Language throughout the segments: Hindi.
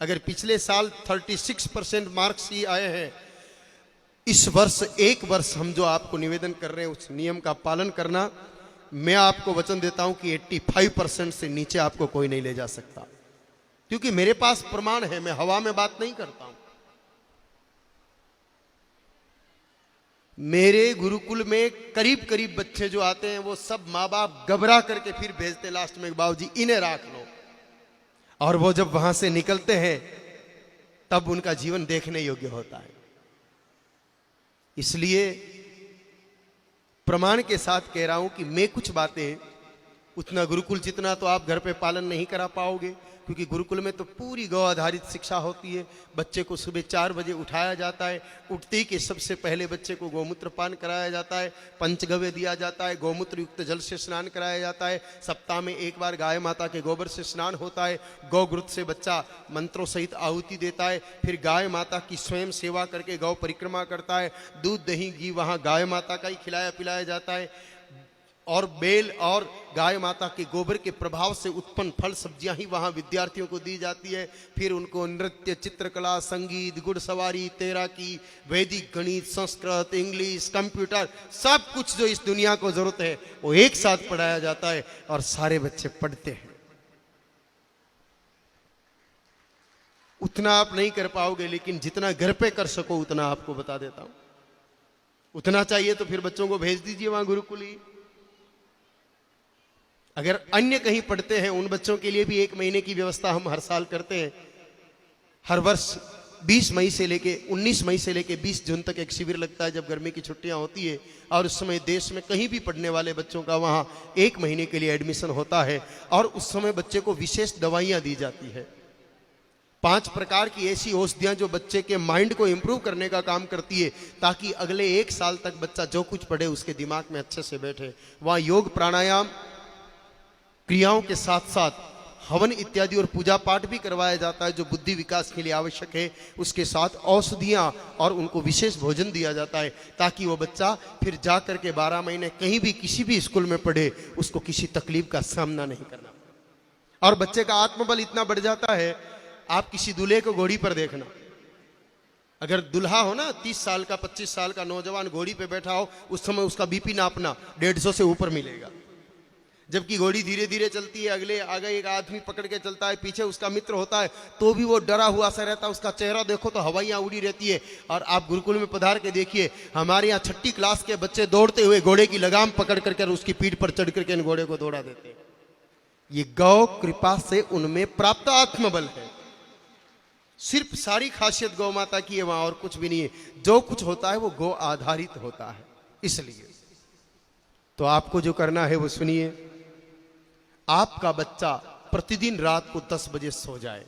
अगर पिछले साल 36% मार्क्स ही आए हैं, इस वर्ष एक वर्ष हम जो आपको निवेदन कर रहे हैं उस नियम का पालन करना। मैं आपको वचन देता हूं कि 85% से नीचे आपको कोई नहीं ले जा सकता, क्योंकि मेरे पास प्रमाण है। मैं हवा में बात नहीं करता हूं। मेरे गुरुकुल में करीब करीब बच्चे जो आते हैं वो सब माँ बाप घबरा करके फिर भेजते लास्ट में, बाबूजी इन्हें राख लो। और वो जब वहां से निकलते हैं तब उनका जीवन देखने योग्य होता है। इसलिए प्रमाण के साथ कह रहा हूं कि मैं कुछ बातें, उतना गुरुकुल जितना तो आप घर पे पालन नहीं करा पाओगे, क्योंकि गुरुकुल में तो पूरी गौ आधारित शिक्षा होती है। बच्चे को सुबह 4 बजे उठाया जाता है, उठते ही के सबसे पहले बच्चे को गौमूत्र पान कराया जाता है, पंचगव्य दिया जाता है, गौमूत्र युक्त जल से स्नान कराया जाता है, सप्ताह में एक बार गाय माता के गोबर से स्नान होता है, गौग्रुत से बच्चा मंत्रों सहित आहुति देता है, फिर गाय माता की स्वयं सेवा करके गौ परिक्रमा करता है, दूध दही घी वहाँ गाय माता का ही खिलाया पिलाया जाता है, और बेल और गाय माता के गोबर के प्रभाव से उत्पन्न फल सब्जियां ही वहां विद्यार्थियों को दी जाती है। फिर उनको नृत्य, चित्रकला, संगीत, घुड़सवारी, तैराकी, वैदिक गणित, संस्कृत, इंग्लिश, कंप्यूटर, सब कुछ जो इस दुनिया को जरूरत है वो एक साथ पढ़ाया जाता है और सारे बच्चे पढ़ते हैं। उतना आप नहीं कर पाओगे, लेकिन जितना घर पे कर सको उतना आपको बता देता हूं। उतना चाहिए तो फिर बच्चों को भेज दीजिए वहां गुरुकुल ही। अगर अन्य कहीं पढ़ते हैं उन बच्चों के लिए भी 1 महीने की व्यवस्था हम हर साल करते हैं। हर वर्ष 20 मई से लेके 19 मई से लेके 20 जून तक एक शिविर लगता है जब गर्मी की छुट्टियां होती है, और उस समय देश में कहीं भी पढ़ने वाले बच्चों का वहां 1 महीने के लिए एडमिशन होता है। और उस समय बच्चे को विशेष दवाइयां दी जाती है, 5 प्रकार की ऐसी औषधियां जो बच्चे के माइंड को इंप्रूव करने का काम करती है, ताकि अगले 1 साल तक बच्चा जो कुछ पढ़े उसके दिमाग में अच्छे से बैठे। वहां योग, प्राणायाम, क्रियाओं के साथ साथ हवन इत्यादि और पूजा पाठ भी करवाया जाता है जो बुद्धि विकास के लिए आवश्यक है। उसके साथ औषधियां और उनको विशेष भोजन दिया जाता है, ताकि वो बच्चा फिर जा करके 12 महीने कहीं भी किसी भी स्कूल में पढ़े उसको किसी तकलीफ का सामना नहीं करना। और बच्चे का आत्मबल इतना बढ़ जाता है, आप किसी दूल्हे को घोड़ी पर देखना, अगर दुल्हा हो ना 30 साल का 25 साल का नौजवान घोड़ी पे बैठा हो, उस समय उसका बीपी नापना 150 से ऊपर मिलेगा। जबकि घोड़ी धीरे धीरे चलती है, अगले आगे एक आदमी पकड़ के चलता है, पीछे उसका मित्र होता है, तो भी वो डरा हुआ सा रहता है। उसका चेहरा देखो तो हवाइयां उड़ी रहती है। और आप गुरुकुल में पधार के देखिए, हमारे यहाँ 6ठी क्लास के बच्चे दौड़ते हुए घोड़े की लगाम पकड़ करके उसकी पीठ पर चढ़ करके इन घोड़े को दौड़ा देते हैं। ये गौ कृपा से उनमें प्राप्त आत्मबल है। सिर्फ सारी खासियत गौ माता की है, वहां और कुछ भी नहीं है। जो कुछ होता है वो गौ आधारित होता है। इसलिए तो आपको जो करना है वो सुनिए। आपका बच्चा प्रतिदिन रात को 10 बजे सो जाए।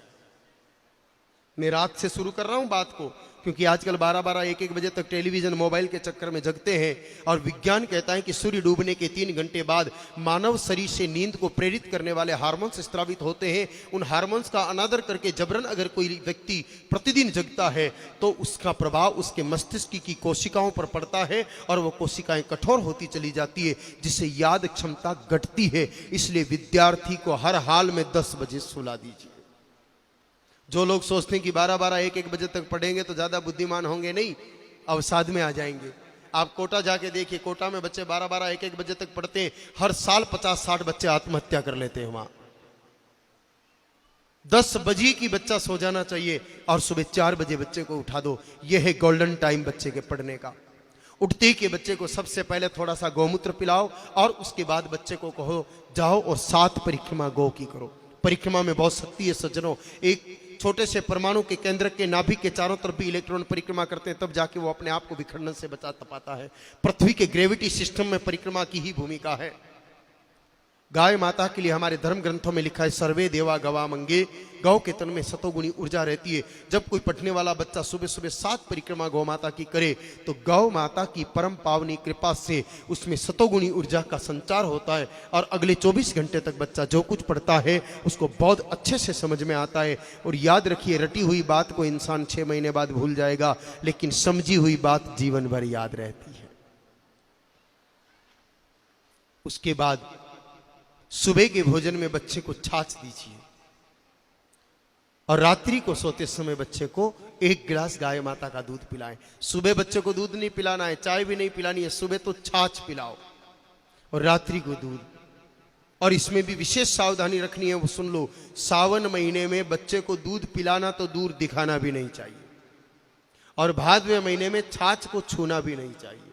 मैं रात से शुरू कर रहा हूं बात को, क्योंकि आजकल 12-12, 1-1 बजे तक टेलीविजन, मोबाइल के चक्कर में जगते हैं। और विज्ञान कहता है कि सूर्य डूबने के 3 घंटे बाद मानव शरीर से नींद को प्रेरित करने वाले हार्मोन्स स्रावित होते हैं। उन हार्मोन्स का अनादर करके जबरन अगर कोई व्यक्ति प्रतिदिन जगता है तो उसका प्रभाव उसके मस्तिष्क की कोशिकाओं पर पड़ता है और वो कोशिकाएं कठोर होती चली जाती है, जिससे याद क्षमता घटती है। इसलिए विद्यार्थी को हर हाल में 10 बजे सुला दीजिए। जो लोग सोचते हैं कि 12-12, 1-1 बजे तक पढ़ेंगे तो ज़्यादा बुद्धिमान होंगे, नहीं, अवसाद में आ जाएंगे। आप कोटा जाके देखिए, कोटा में बच्चे 12-12, 1-1 बजे तक पढ़ते हैं। हर साल 50-60 बच्चे आत्महत्या कर लेते हैं वहां। 10 बजे की बच्चा सो जाना चाहिए और सुबह 4 बजे बच्चे को उठा दो। यह है गोल्डन टाइम बच्चे के पढ़ने का। उठते के बच्चे को सबसे पहले थोड़ा सा गौमूत्र पिलाओ और उसके बाद बच्चे को कहो जाओ और 7 परिक्रमा गौ की करो। परिक्रमा में बहुत शक्ति है सज्जनों। एक छोटे से परमाणु के केंद्र के नाभिक के चारों तरफ भी इलेक्ट्रॉन परिक्रमा करते हैं, तब जाके वो अपने आप को विखंडन से बचा पाता है। पृथ्वी के ग्रेविटी सिस्टम में परिक्रमा की ही भूमिका है। गाय माता के लिए हमारे धर्म ग्रंथों में लिखा है सर्वे देवा गवा मंगे। गौ के तन में सतोगुणी ऊर्जा रहती है। जब कोई पढ़ने वाला बच्चा सुबह सुबह 7 परिक्रमा गौ माता की करे तो गौ माता की परम पावनी कृपा से उसमें सतोगुणी ऊर्जा का संचार होता है और अगले 24 घंटे तक बच्चा जो कुछ पढ़ता है उसको बहुत अच्छे से समझ में आता है। और याद रखिए, रटी हुई बात को इंसान 6 महीने बाद भूल जाएगा, लेकिन समझी हुई बात जीवन भर याद रहती है। उसके बाद सुबह के भोजन में बच्चे को छाछ दीजिए। और रात्रि को सोते समय बच्चे को 1 गिलास गाय माता का दूध पिलाएं। सुबह बच्चे को दूध नहीं पिलाना है, चाय भी नहीं पिलानी है, सुबह तो छाछ पिलाओ और रात्रि को दूध। और इसमें भी विशेष सावधानी रखनी है, वो सुन लो, सावन महीने में बच्चे को दूध पिलाना तो दूर दिखाना भी नहीं चाहिए और भादवे महीने में छाछ को छूना भी नहीं चाहिए।